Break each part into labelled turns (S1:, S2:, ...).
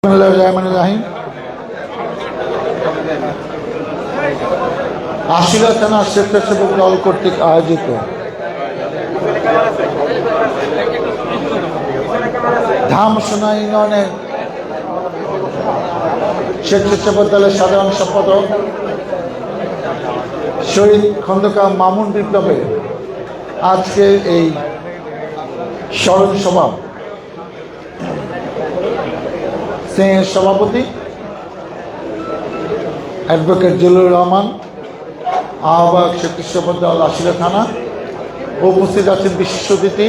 S1: রহিম আশিরা থানা স্বেচ্ছাসেবক দল কর্তৃক আয়োজিত ধামসোনা ইউনিয়নের স্বেচ্ছাসেবক দলের সাধারণ সম্পাদক শহীদ খন্দকার মামুন বিপ্লবের আজকে এই স্মরণ সভা স্নেহের সভাপতি অ্যাডভোকেট জলিলুর রহমান, আহ্বায়ক স্বেচ্ছাসেবক দল আশিরা থানা, উপস্থিত আছেন বিশিষ্ট অতিথি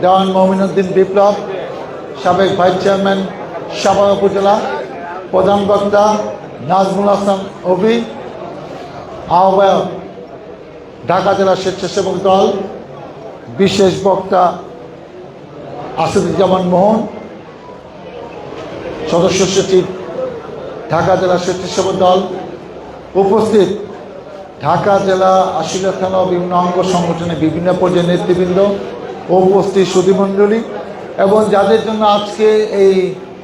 S1: দেওয়ান মমিনুদ্দিন বিপ্লব, সাবেক ভাইস চেয়ারম্যান সাভার উপজেলা, প্রধান বক্তা নাজমুল হাসান অভি, আহ্বায়ক ঢাকা জেলা স্বেচ্ছাসেবক দল, বিশেষ বক্তা আসাদুজ্জামান মোহন, সদস্য সচিব ঢাকা জেলা স্বেচ্ছাসেবক দল, উপস্থিত ঢাকা জেলা আশিরা থানা বিভিন্ন অঙ্গ সংগঠনের বিভিন্ন পর্যায়ের নেতৃবৃন্দ, উপস্থিত সুধীমণ্ডলী এবং যাদের জন্য আজকে এই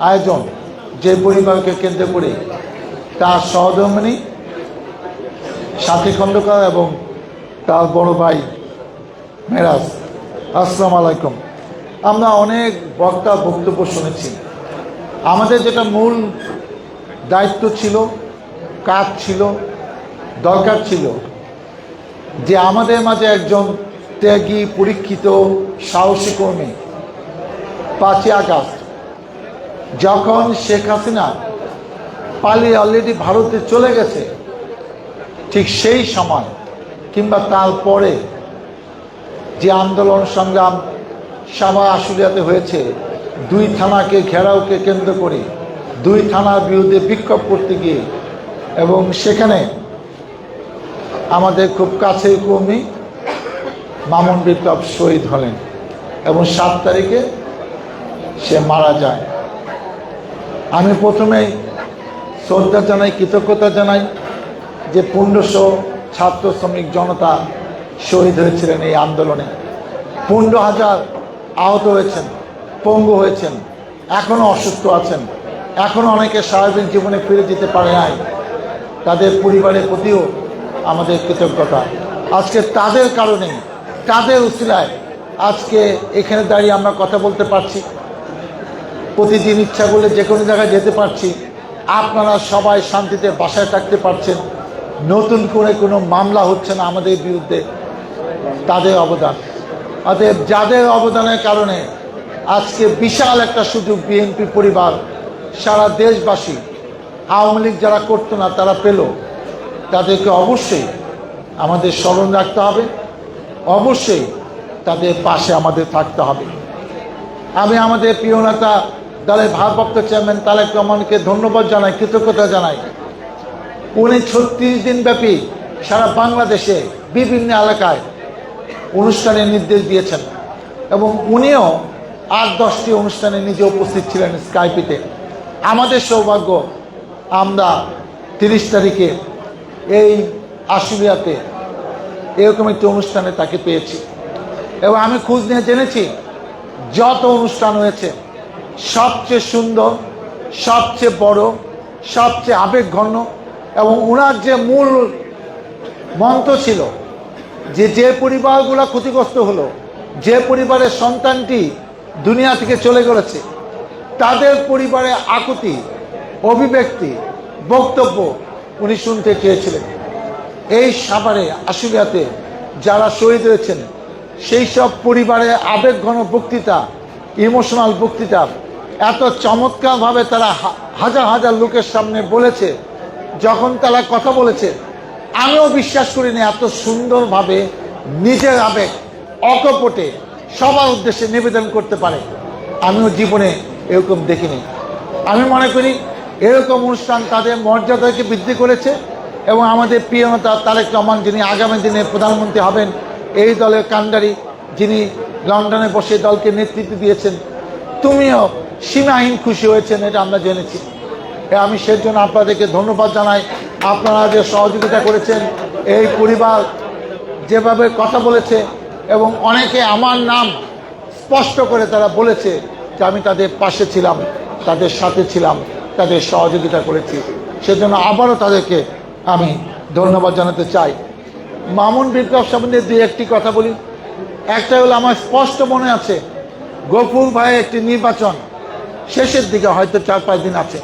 S1: আয়োজন, যে পরিবারকে কেন্দ্র করে তার সহধর্মিণী সাথী খন্দকার এবং তার বড় ভাই মেরাজ। আসসালামু আলাইকুম। আমরা অনেক বক্তা বক্তব্য শুনেছি। আমাদের যেটা মূল দায়িত্ব ছিল, কাজ ছিল, দরকার ছিল যে আমাদের মাঝে একজন ত্যাগী, পরীক্ষিত, সাহসী কর্মী 5ই আগস্ট যখন শেখ হাসিনা পালিয়ে অলরেডি ভারতে চলে গেছে, ঠিক সেই সময় কিংবা তারপরে যে আন্দোলন সংগ্রাম সাভার আশুলিয়াতে হয়েছে, 2 থানাকে ঘেরাওকে কেন্দ্র করে 2 থানার বিরুদ্ধে বিক্ষোভ করতে গিয়ে, এবং সেখানে আমাদের খুব কাছের কর্মী মামুন বিপ্লব শহীদ হলেন এবং 7 তারিখে সে মারা যায়। আমি প্রথমেই শ্রদ্ধা জানাই, কৃতজ্ঞতা জানাই যে 1500 ছাত্র শ্রমিক জনতা শহীদ হয়েছিলেন এই আন্দোলনে। 15,000 আহত হয়েছেন, পঙ্গু হয়েছেন, এখনও অসুস্থ আছেন, এখনও অনেকে স্বাভাবিক জীবনে ফিরে যেতে পারে নাই। তাদের পরিবারের প্রতিও আমাদের কৃতজ্ঞতা। আজকে তাদের কারণে, তাদের উসিলায় আজকে এখানে দাঁড়িয়ে আমরা কথা বলতে পারছি, প্রতিদিন ইচ্ছা করলে যে কোনো জায়গায় যেতে পারছি, আপনারা সবাই শান্তিতে বাসায় থাকতে পারছেন, নতুন করে কোনো মামলা হচ্ছে না আমাদের বিরুদ্ধে। তাদের অবদান, অতএব যাদের অবদানের কারণে আজকে বিশাল একটা সুযোগ বিএনপি পরিবার, সারা দেশবাসী, আওয়ামী লীগ যারা করতো না তারা পেল, তাদেরকে অবশ্যই আমাদের স্মরণ রাখতে হবে, অবশ্যই তাদের পাশে আমাদের থাকতে হবে। আমি আমাদের প্রিয় নেতা দলের ভারপ্রাপ্ত চেয়ারম্যান তারেক রহমানকে ধন্যবাদ জানাই, কৃতজ্ঞতা জানাই। উনি 36 দিন ব্যাপী সারা বাংলাদেশে বিভিন্ন এলাকায় অনুষ্ঠানের নির্দেশ দিয়েছেন এবং উনিও 8-10টি অনুষ্ঠানে নিজে উপস্থিত ছিলেন স্কাইপিতে। আমাদের সৌভাগ্য, আমরা 30 তারিখে এই আশুলিয়াতে এরকম একটি অনুষ্ঠানে তাকে পেয়েছি এবং আমি খোঁজ নিয়ে জেনেছি যত অনুষ্ঠান হয়েছে সবচেয়ে সুন্দর, সবচেয়ে বড়, সবচেয়ে আবেগঘন এবং ওনার যে মূল মন্ত্র ছিল যে পরিবারগুলো ক্ষতিগ্রস্ত হলো, যে পরিবারের সন্তানটি দুনিয়া থেকে চলে গেছে, তাদের পরিবারে আকুতি, অভিব্যক্তি, বক্তব্য উনি শুনতে চেয়েছিলেন। এই সাভারে আশুলিয়াতে যারা শহীদ হয়েছেন সেই সব পরিবারে আবেগঘন বক্তৃতা, ইমোশনাল বক্তৃতা এত চমৎকারভাবে তারা হাজার হাজার লোকের সামনে বলেছে। যখন তারা কথা বলেছে আমিও বিশ্বাস করিনি এত সুন্দরভাবে নিজের আবেগ অকপটে সবার উদ্দেশ্যে নিবেদন করতে পারে। আমিও জীবনে এরকম দেখিনি। আমি মনে করি এরকম অনুষ্ঠান তাদের মর্যাদাকে বৃদ্ধি করেছে এবং আমাদের প্রিয় নেতা তারেক রহমান, যিনি আগামী দিনে প্রধানমন্ত্রী হবেন, এই দলের কাণ্ডারি, যিনি লন্ডনে বসে দলকে নেতৃত্ব দিয়েছেন, তুমিও সীমাহীন খুশি হয়েছেন, এটা আমরা জেনেছি। আমি সেজন্য আপনাদেরকে ধন্যবাদ জানাই। আপনারা যে সহযোগিতা করেছেন, এই পরিবার যেভাবে কথা বলেছে এবং অনেকে আমার নাম স্পষ্ট করে তারা বলেছে যে আমি তাদের পাশে ছিলাম, তাদের সাথে ছিলাম, তাদের সহযোগিতা করেছি। সেজন্য আবারও তাদেরকে আমি ধন্যবাদ জানাতে চাই। মামুন বিপ্লব সম্বন্ধে দুই একটি কথা বলি। একটা হলো, আমার স্পষ্ট মনে আছে গফুর ভাইয়ের একটি নির্বাচন শেষের দিকে, হয়তো 4-5 দিন আছে,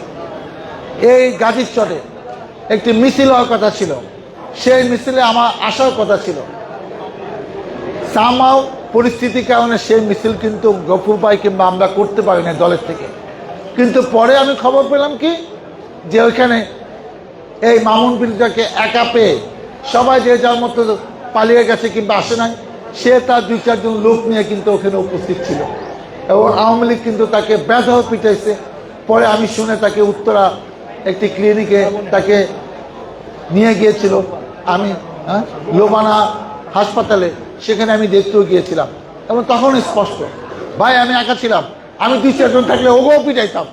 S1: এই গাজীর চরে একটি মিছিল হওয়ার কথা ছিল। সেই মিছিলে আমার আসার কথা ছিল। সামাও পরিস্থিতির কারণে সেই মিছিল কিন্তু গফুর ভাই কিংবা আমরা করতে পারি না দলের থেকে। কিন্তু পরে আমি খবর পেলাম কি, যে ওইখানে এই মামুন বিপ্লবকে একা পেয়ে সবাই যে যার মতো পালিয়ে গেছে কিংবা আসে নাই, সে তার 2-4 জন লোক নিয়ে কিন্তু ওখানে উপস্থিত ছিল এবং আওয়ামী লীগ কিন্তু তাকে বেধড় পিটাইছে। পরে আমি শুনে তাকে উত্তরা একটি ক্লিনিকে তাকে নিয়ে গিয়েছিল, আমি লোবানা হাসপাতালে, সেখানে আমি দেখতেও গিয়েছিলাম। এবং তখন স্পষ্ট, ভাই আমি একা ছিলাম, আমি 2-4 জন থাকলে ওকেও পিটাইতাম।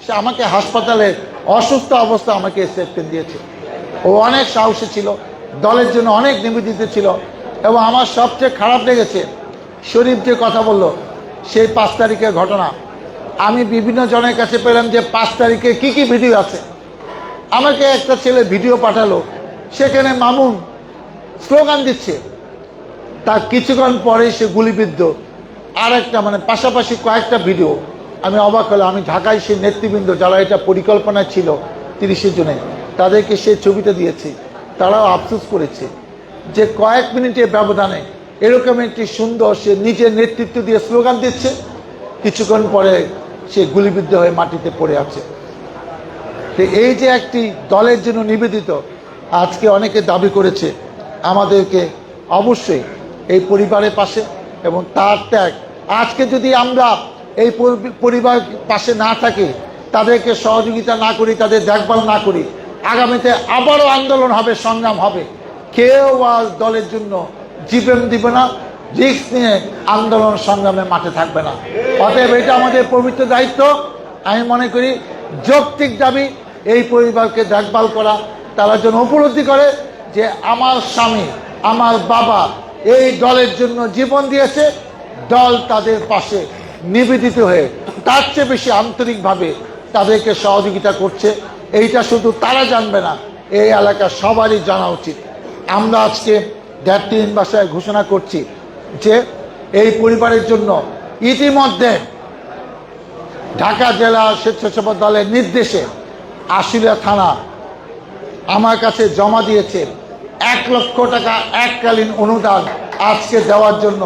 S1: সে আমাকে হাসপাতালে অসুস্থ অবস্থা আমাকে স্টেটমেন্ট দিয়েছে। ও অনেক সাহসী ছিল, দলের জন্য অনেক নিবেদিত ছিল। এবং আমার সবচেয়ে খারাপ লেগেছে শরীফ যে কথা বলল, সেই 5 তারিখের ঘটনা। আমি বিভিন্ন জনের কাছে পেলাম যে 5 তারিখে কি কি ভিডিও আছে। আমাকে একটা ছেলে ভিডিও পাঠালো, সেখানে মামুন স্লোগান দিচ্ছে, তার কিছুক্ষণ পরে সে গুলিবিদ্ধ। আর একটা মানে পাশাপাশি কয়েকটা ভিডিও, আমি অবাক হলাম। আমি ঢাকায় সেই নেতৃবৃন্দ যারা এটা পরিকল্পনা ছিল 30 জনে, তাদেরকে সেই ছবিটা দিয়েছি। তারাও আফসোস করেছে যে কয়েক মিনিটের ব্যবধানে এরকম একটি সুন্দর, সে নিজের নেতৃত্ব দিয়ে স্লোগান দিচ্ছে, কিছুক্ষণ পরে সে গুলিবিদ্ধ হয়ে মাটিতে পড়ে আছে। তো এই যে একটি দলের জন্য নিবেদিত, আজকে অনেকে দাবি করেছে আমাদেরকে অবশ্যই এই পরিবারের পাশে এবং তার ত্যাগ। আজকে যদি আমরা এই পরিবার পাশে না থাকি, তাদেরকে সহযোগিতা না করি, তাদের দেখভাল না করি, আগামীতে আবারও আন্দোলন হবে, সংগ্রাম হবে। কেউ আর দলের জন্য জীবন দিবে না, রিস্ক নিয়ে আন্দোলন সংগ্রামে মাঠে থাকবে না। অতএব এটা আমাদের পবিত্র দায়িত্ব। আমি মনে করি যৌক্তিক দাবি এই পরিবারকে দেখভাল করা। তারা যেন উপলব্ধি করে যে আমার স্বামী, আমার বাবা এই দলের জন্য জীবন দিয়েছে, দল তাদের পাশে নিবেদিত হয়ে তার চেয়ে বেশি আন্তরিকভাবে তাদেরকে সহযোগিতা করছে। এইটা শুধু তারা জানবে না, এই এলাকার সবারই জানা উচিত। আমরা আজকে দ্যাটটিন ভাষায় ঘোষণা করছি যে এই পরিবারের জন্য ইতিমধ্যে ঢাকা জেলা স্বেচ্ছাসেবক দলের নির্দেশে আশুলিয়া থানা আমার কাছে জমা দিয়েছে 1 লক্ষ টাকা এককালীন অনুদান আজকে দেওয়ার জন্য।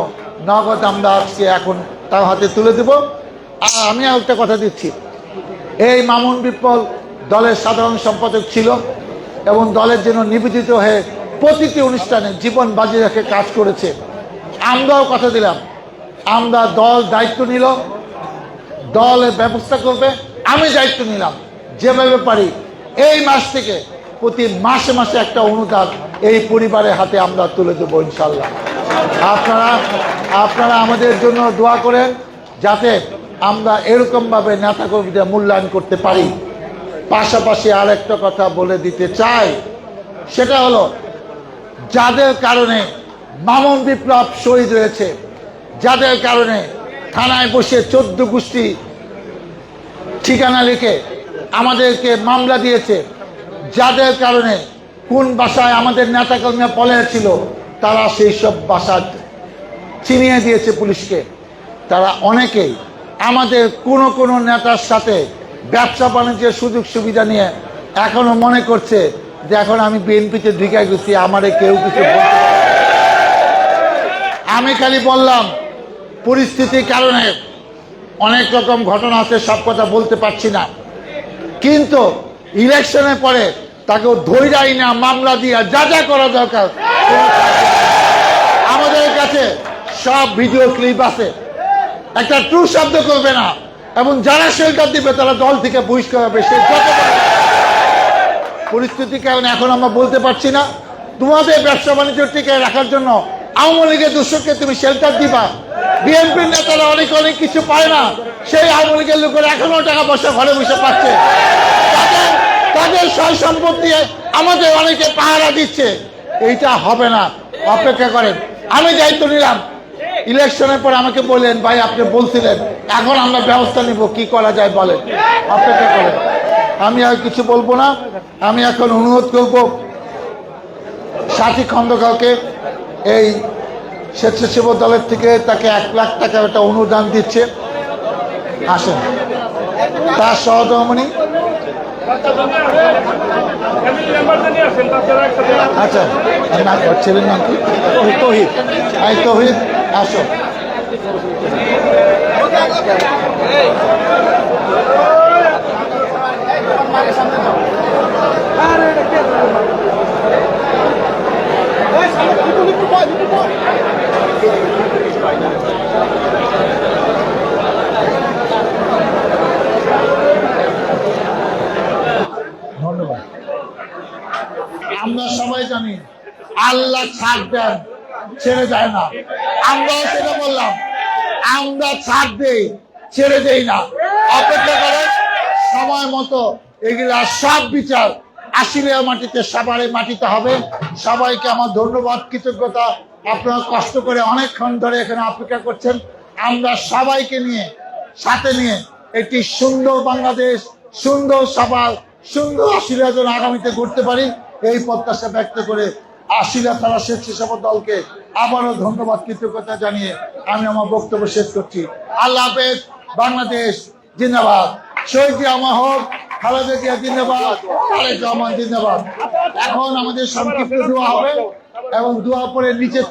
S1: নগদ আমরা আজকে এখন তার হাতে তুলে দেব। আর আমি একটা কথা দিচ্ছি, এই মামুন বিপ্লব দলের সাধারণ সম্পাদক ছিল এবং দলের জন্য নিবেদিত হয়ে প্রতিটি অনুষ্ঠানে জীবন বাজি রেখে কাজ করেছে। আমরাও কথা দিলাম, আমরা দল দায়িত্ব নিল, দলের ব্যবস্থা করবে। আমি দায়িত্ব নিলাম, যেভাবে পারি এই মাস থেকে প্রতি মাসে মাসে একটা অনুদান এই পরিবারের হাতে আমরা তুলে দেবো ইনশাল্লাহ। আপনারা আমাদের জন্য দোয়া করেন, যাতে আমরা এরকমভাবে নেতাকর্মীদের মূল্যায়ন করতে পারি। পাশাপাশি আর একটা কথা বলে দিতে চাই, সেটা হলো যাদের কারণে মামুন বিপ্লব শহীদ হয়েছে, যাদের কারণে থানায় বসে 14 গোষ্ঠী ঠিকানা লিখে আমাদেরকে মামলা দিয়েছে, যাদের কারণে কোন বাসায় আমাদের নেতাকর্মীরা পলায়ে ছিল, তারা সেই সব বাসা চিনিয়ে দিয়েছে পুলিশকে। তারা অনেকেই আমাদের কোনো নেতার সাথে ব্যবসা বাণিজ্যের সুযোগ সুবিধা নিয়ে এখনো মনে করছে যে এখন আমি বিএনপিতে ঢুকে গেছি, আমারে কেউ কিছু বলতে পারে। আমি খালি বললাম পরিস্থিতির কারণে অনেক রকম ঘটনা আছে, সব কথা বলতে পারছি না, কিন্তু ইলেকশনের পরে তাকে ধৈর্যই না, মামলা দিয়া যা যা করা দরকার। আমাদের কাছে সব ভিডিও ক্লিপ আছে, একটা ট্রু শব্দ করবে না এবং যারা শেল্টার দিবে তারা দল থেকে বহিষ্কার হবে। সে যত পরিস্থিতির কারণে এখন আমরা বলতে পারছি না। তোমাদের ব্যবসা বাণিজ্য টিকে রাখার জন্য আওয়ামী লীগের দর্শককে তুমি শেল্টার দিবা, বিএনপির নেতারা অনেক কিছু পায় না, সেই আওয়ামী লীগের লোকের এখনো টাকা পয়সা ঘরে বসে পাচ্ছে, তাদের সয় সম্পত্তি আমাদের অনেকে পাহারা দিচ্ছে। এইটা হবে না, অপেক্ষা করেন। আমি দায়িত্ব নিলাম। ইলেকশনের পর আমাকে বললেন, ভাই আপনি বলছিলেন এখন আমরা ব্যবস্থা নিব, কি করা যায় বলে, অপেক্ষা করে। আমি আর কিছু বলবো না। আমি এখন অনুরোধ করব সাথী খন্দকারকে, এই স্বেচ্ছাসেবক দলের থেকে তাকে 1 লাখ টাকা একটা অনুদান দিচ্ছে, আসেন তার সহধর্মিণী। আচ্ছা, ছেলের নাম কি? তৌহিদ। তৌহিদ, আসো। ধন্যবাদ। আমরা সবাই জানি আল্লাহ ছাড় দেন, ছেড়ে যায় না। আমরাও সেটা বললাম, আমরা ছাড় দেই, ছেড়ে দেই না। অপেক্ষা করে সময় মতো এগুলা সব বিচার আশিলিয়া মাটিতে সবারই মাটিতে হবে। সবাইকে আমার ধন্যবাদ, কৃতজ্ঞতা। আপনারা কষ্ট করে অনেকক্ষণ ধরে এখানে অপেক্ষা করছেন। আমরা সবাইকে নিয়ে, সাথে নিয়ে একটি সুন্দর বাংলাদেশ, সুন্দর সবার, সুন্দর আশিলিয়া যেন আগামীতে ঘুরতে পারি, এই প্রত্যাশা ব্যক্ত করে আশিলিয়া থানা স্বেচ্ছাসেবক দলকে আবারও ধন্যবাদ, কৃতজ্ঞতা জানিয়ে আমি আমার বক্তব্য শেষ করছি। আল্লাহ হাফেজ। বাংলাদেশ জিন্দাবাদ। শহীদ জিয়া হোক, খালেদা জিয়া জিন্দাবাদ, তারেক রহমান জিন্দাবাদ। এখন আমাদের সংক্ষিপ্ত দোয়া হবে এবং দোয়া পরে নিচে